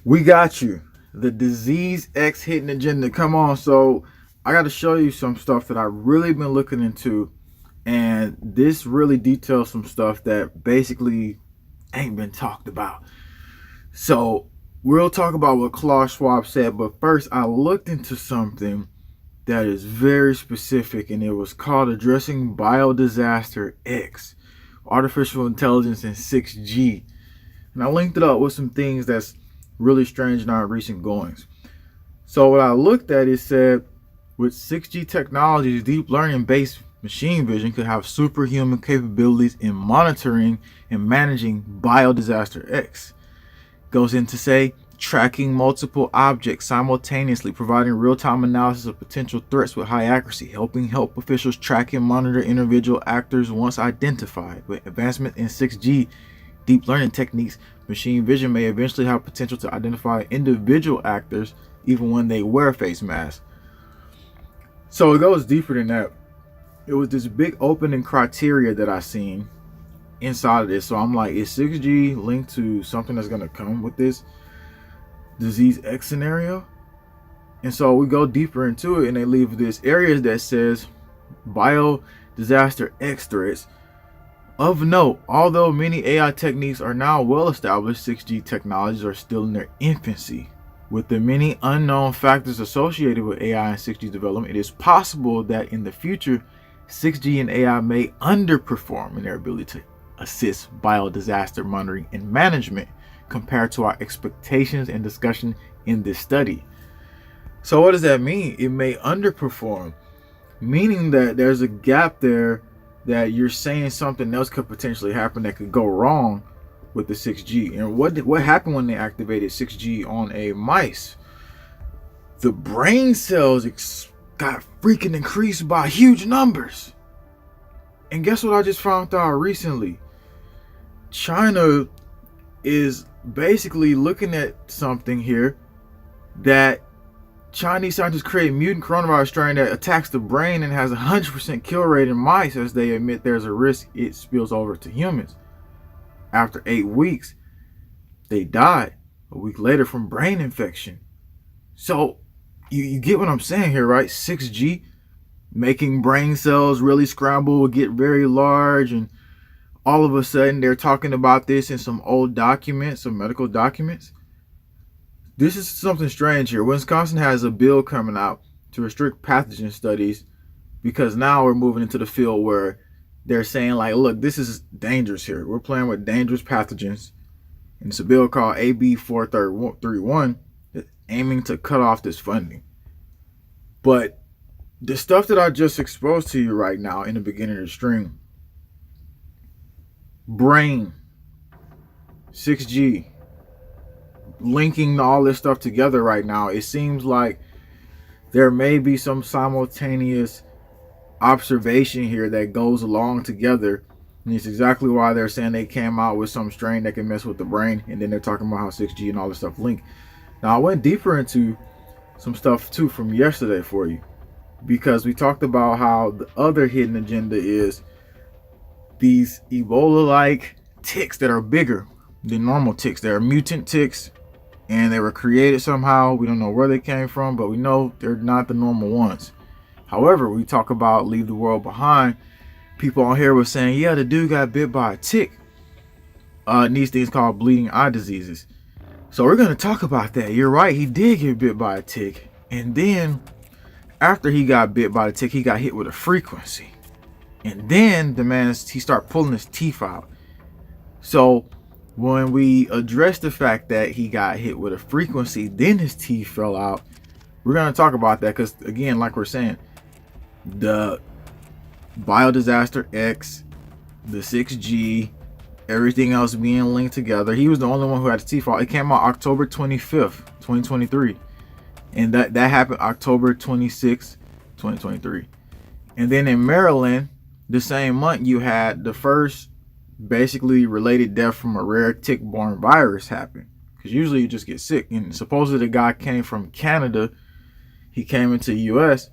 We got you. The disease X hidden agenda. Come on. So I got to show you some stuff that I really been looking into. And this really details some stuff that basically ain't been talked about. So we'll talk about what Klaus Schwab said. But first, I looked into something that is very specific. And it was called Addressing Biodisaster X, Artificial Intelligence and 6G. And I linked it up with some things that's really strange in our recent goings. So what I looked at, it said with 6G technologies, deep learning based machine vision could have superhuman capabilities in monitoring and managing biodisaster X. Goes in to say tracking multiple objects simultaneously, providing real-time analysis of potential threats with high accuracy, helping officials track and monitor individual actors once identified. With advancement in 6G deep learning techniques, machine vision may eventually have potential to identify individual actors even when they wear face masks. So it goes deeper than that. It was this big opening criteria that I seen inside of this. So I'm like, is 6G linked to something that's going to come with this disease X scenario? And so we go deeper into it, and they leave this area that says biodisaster X threats. Of note, although many AI techniques are now well established, 6G technologies are still in their infancy. With the many unknown factors associated with AI and 6G development, it is possible that in the future, 6G and AI may underperform in their ability to assist biodisaster monitoring and management compared to our expectations and discussion in this study. So what does that mean? It may underperform, meaning that there's a gap there, that you're saying something else could potentially happen that could go wrong with the 6G. And what happened when they activated 6G on a mice? The brain cells got freaking increased by huge numbers. And guess what I just found out recently? China is basically looking at something here that Chinese scientists create mutant coronavirus strain that attacks the brain and has a 100% kill rate in mice, as they admit there's a risk it spills over to humans. After 8 weeks, they died a week later from brain infection. So you get what I'm saying here, right? 6G making brain cells really scramble, get very large, and all of a sudden they're talking about this in some old documents, some medical documents. This is something strange here. Wisconsin has a bill coming out to restrict pathogen studies because now we're moving into the field where they're saying, like, look, this is dangerous here. We're playing with dangerous pathogens. And it's a bill called AB 431 that's aiming to cut off this funding. But the stuff that I just exposed to you right now in the beginning of the stream, brain, 6G, linking all this stuff together right now, it seems like there may be some simultaneous observation here that goes along together, and it's exactly why they're saying they came out with some strain that can mess with the brain, and then they're talking about how 6G and all this stuff link. Now I went deeper into some stuff too from yesterday for you, because we talked about how the other hidden agenda is these Ebola-like ticks that are bigger than normal ticks. They're mutant ticks, and they were created somehow. We don't know where they came from, but we know they're not the normal ones. However, we talk about Leave the World Behind. People on here were saying, yeah, the dude got bit by a tick. These things called bleeding eye diseases. So we're going to talk about that. You're right, he did get bit by a tick. And then after he got bit by the tick, he got hit with a frequency. And then the man, he started pulling his teeth out. So when we address the fact that he got hit with a frequency, then his teeth fell out, we're going to talk about that, because again, like we're saying, the biodisaster X, the 6G, everything else being linked together. He was the only one who had his teeth out. It came out October 25th, 2023. And that happened October 26th, 2023. And then in Maryland, the same month, you had the first basically related death from a rare tick-borne virus happen. Because usually you just get sick. And supposedly the guy came from Canada. He came into the U.S.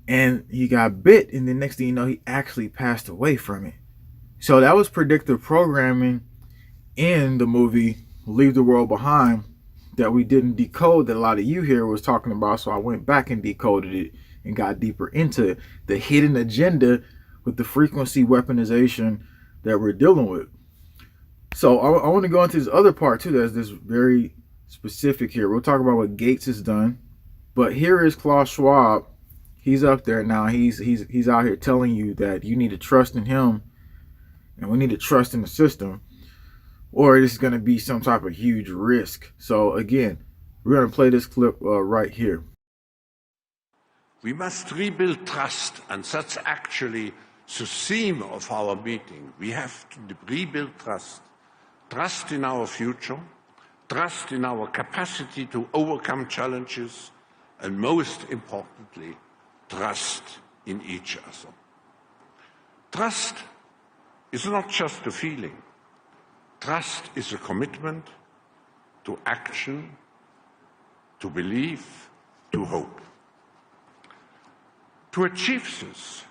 and he got bit. And the next thing you know, he actually passed away from it. So that was predictive programming in the movie Leave the World Behind, that we didn't decode that a lot of you here was talking about. So I went back and decoded it and got deeper into the hidden agenda with the frequency weaponization that we're dealing with. So I want to go into this other part too. That's this very specific here. We'll talk about what Gates has done, but here is Klaus Schwab. He's up there now. He's out here telling you that you need to trust in him, and we need to trust in the system, or it's going to be some type of huge risk. So again, we're going to play this clip right here. We must rebuild trust, and that's actually the theme of our meeting. We have to rebuild trust. Trust in our future, trust in our capacity to overcome challenges, and most importantly, trust in each other. Trust is not just a feeling. Trust is a commitment to action, to belief, to hope. To achieve this,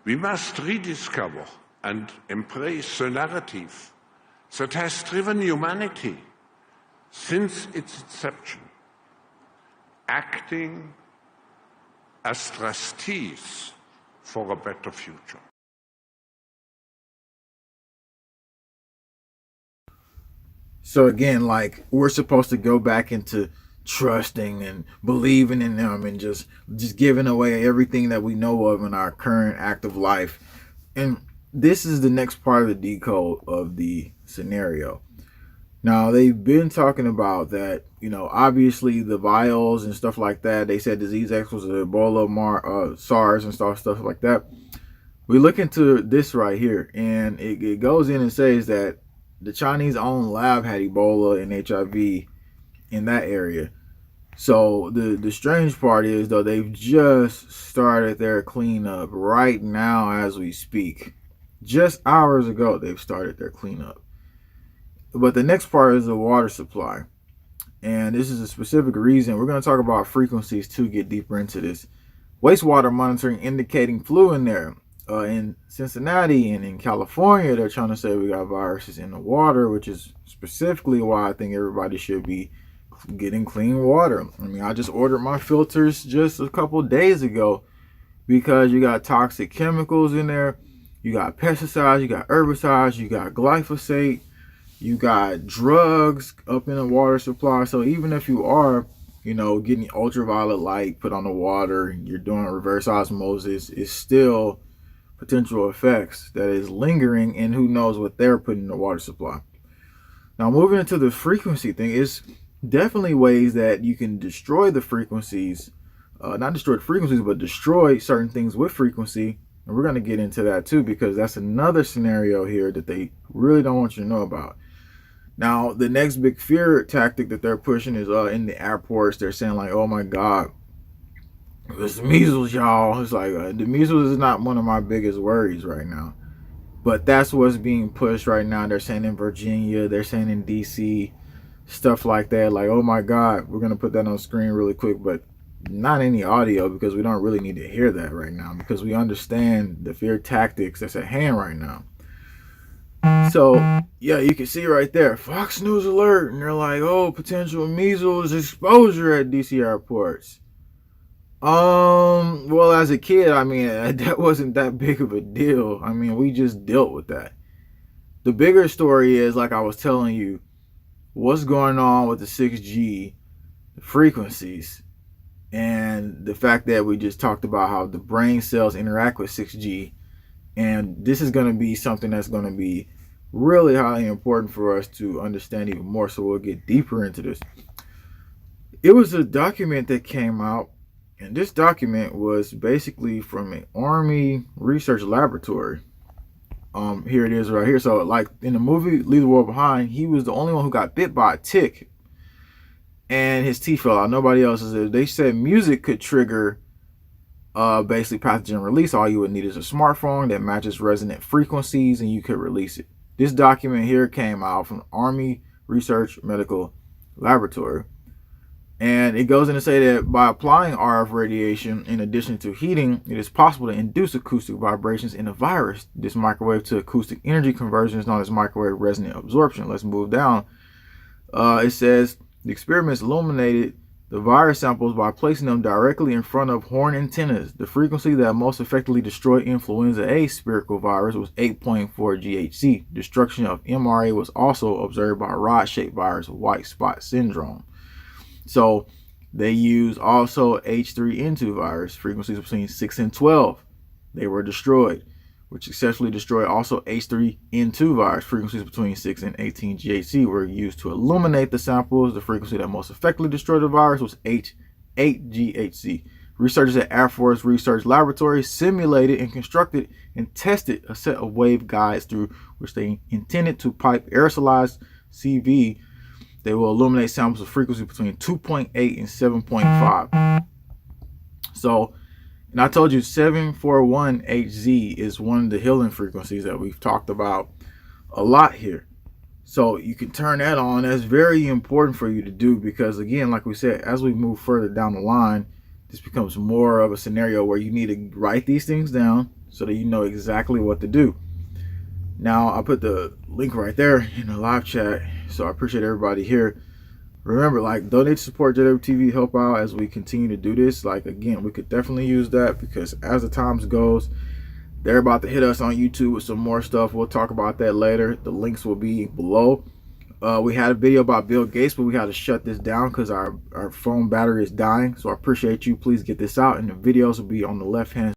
we must rediscover and embrace the narrative that has driven humanity since its inception, acting as trustees for a better future. So again, like, we're supposed to go back into trusting and believing in them and just giving away everything that we know of in our current active life. And this is the next part of the decode of the scenario. Now, they've been talking about that, you know, obviously the vials and stuff like that. They said disease X was Ebola, SARS and stuff like that. We look into this right here, and it goes in and says that the Chinese owned lab had Ebola and HIV in that area. So the strange part is, though, they've just started their cleanup right now as we speak. Just hours ago, they've started their cleanup. But the next part is the water supply. And this is a specific reason. We're going to talk about frequencies to get deeper into this. Wastewater monitoring indicating flu in there. In Cincinnati and in California, they're trying to say we got viruses in the water, which is specifically why I think everybody should be getting clean water. I mean, I just ordered my filters just a couple days ago because you got toxic chemicals in there. You got pesticides, you got herbicides, you got glyphosate, you got drugs up in the water supply. So even if you are, you know, getting ultraviolet light put on the water, you're doing reverse osmosis, it's still potential effects that is lingering, and who knows what they're putting in the water supply. Now, moving into the frequency thing, is definitely ways that you can destroy the frequencies, not destroy the frequencies, but destroy certain things with frequency. And we're going to get into that too, because that's another scenario here that they really don't want you to know about. Now, the next big fear tactic that they're pushing is in the airports. They're saying like, oh my God, it's measles, y'all. It's like the measles is not one of my biggest worries right now. But that's what's being pushed right now. They're saying in Virginia, they're saying in DC, stuff like that. Like, oh my God, we're going to put that on screen really quick, but not any audio, because we don't really need to hear that right now, because we understand the fear tactics that's at hand right now. So yeah, you can see right there, Fox News alert, and they're like, oh, potential measles exposure at DC airports. Well, as a kid, I mean, that wasn't that big of a deal. I mean, we just dealt with that. The bigger story is, like I was telling you, what's going on with the 6G frequencies, and the fact that we just talked about how the brain cells interact with 6G. And this is going to be something that's going to be really highly important for us to understand even more. So we'll get deeper into this. It was a document that came out, and this document was basically from an Army research laboratory. Here it is right here. So like in the movie Leave the World Behind, he was the only one who got bit by a tick and his teeth fell out. Nobody else is. They said music could trigger basically pathogen release. All you would need is a smartphone that matches resonant frequencies, and you could release it. This document here came out from Army Research Medical Laboratory, and it goes in to say that by applying RF radiation in addition to heating, it is possible to induce acoustic vibrations in a virus. This microwave to acoustic energy conversion is known as microwave resonant absorption. Let's move down. It says The experiments illuminated the virus samples by placing them directly in front of horn antennas. The frequency that most effectively destroyed influenza A spherical virus was 8.4 GHz. Destruction of mRNA was also observed by rod-shaped virus white spot syndrome. So they used also H3N2 virus, frequencies between 6 and 12. They were destroyed, which successfully destroyed also H3N2 virus, frequencies between 6 and 18 GHz were used to illuminate the samples. The frequency that most effectively destroyed the virus was H8 GHz. Researchers at Air Force Research Laboratory simulated and constructed and tested a set of waveguides through which they intended to pipe aerosolized CV. They will illuminate samples of frequency between 2.8 and 7.5. So, and I told you 741HZ is one of the healing frequencies that we've talked about a lot here. So you can turn that on. That's very important for you to do because, again, like we said, as we move further down the line, this becomes more of a scenario where you need to write these things down so that you know exactly what to do. Now, I put the link right there in the live chat, so I appreciate everybody here. Remember, like, donate to support JWTV, help out as we continue to do this. Like, again, we could definitely use that because as the times goes, they're about to hit us on YouTube with some more stuff. We'll talk about that later. The links will be below. We had a video about Bill Gates, but we had to shut this down because our phone battery is dying. So I appreciate you. Please get this out, and the videos will be on the left-hand